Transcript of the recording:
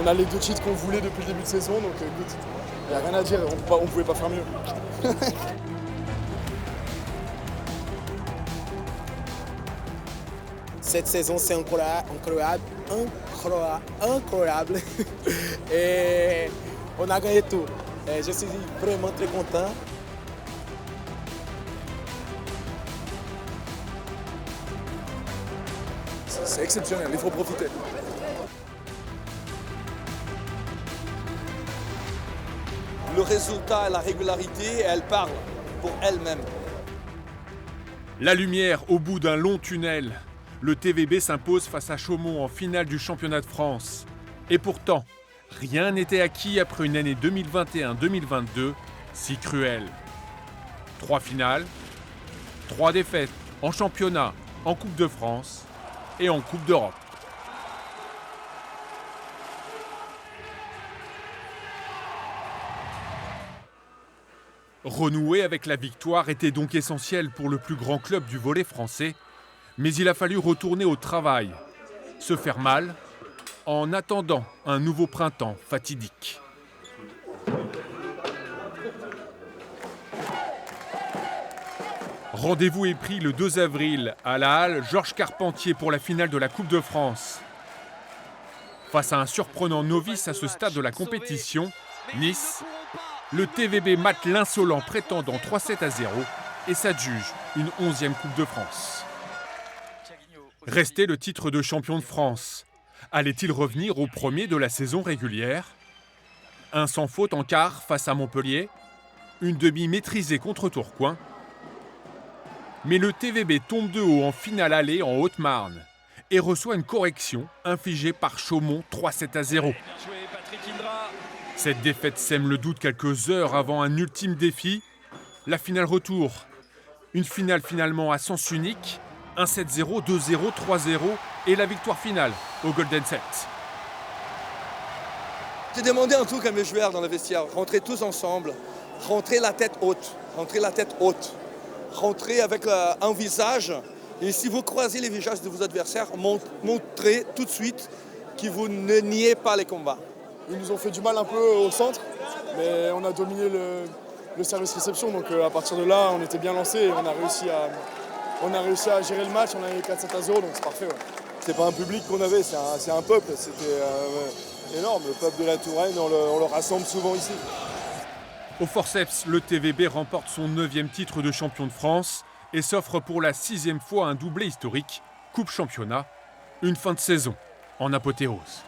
a les 2 titres qu'on voulait depuis le début de saison, donc écoute, il n'y a rien à dire, on ne pouvait pas faire mieux. Cette saison, c'est incroyable. Et on a gagné tout. Et je suis vraiment très content. C'est exceptionnel, il faut profiter. Le résultat et la régularité, elles parlent pour elles-mêmes. La lumière au bout d'un long tunnel. Le TVB s'impose face à Chaumont en finale du championnat de France. Et pourtant, rien n'était acquis après une année 2021-2022 si cruelle. 3 finales, 3 défaites en championnat, en Coupe de France et en Coupe d'Europe. Renouer avec la victoire était donc essentiel pour le plus grand club du volley français, mais il a fallu retourner au travail, se faire mal, en attendant un nouveau printemps fatidique. Rendez-vous est pris le 2 avril à la halle Georges Carpentier pour la finale de la Coupe de France. Face à un surprenant novice à ce stade de la compétition, Nice, le TVB mate l'insolent prétendant 3-7-0 et s'adjuge une 11e Coupe de France. Restait le titre de champion de France. Allait-il revenir au premier de la saison régulière? Un sans faute en quart face à Montpellier, une demi maîtrisée contre Tourcoing. Mais le TVB tombe de haut en finale aller en Haute-Marne et reçoit une correction infligée par Chaumont 3-7-0. Cette défaite sème le doute quelques heures avant un ultime défi, la finale retour. Une finale finalement à sens unique, 1-7-0, 2-0, 3-0 et la victoire finale au Golden Set. J'ai demandé un truc à mes joueurs dans le vestiaire, rentrer tous ensemble, rentrer la tête haute, rentrer avec un visage. Et si vous croisez les visages de vos adversaires, montrez tout de suite que vous ne niez pas les combats. Ils nous ont fait du mal un peu au centre, mais on a dominé le service réception. Donc à partir de là, on était bien lancé et on a réussi à gérer le match. On a eu 4-7-0, donc c'est parfait. Ouais. C'est pas un public qu'on avait, c'est un peuple. C'était énorme. Le peuple de la Touraine, on le rassemble souvent ici. Au forceps, le TVB remporte son 9e titre de champion de France et s'offre pour la 6e fois un doublé historique, Coupe Championnat, une fin de saison en apothéose.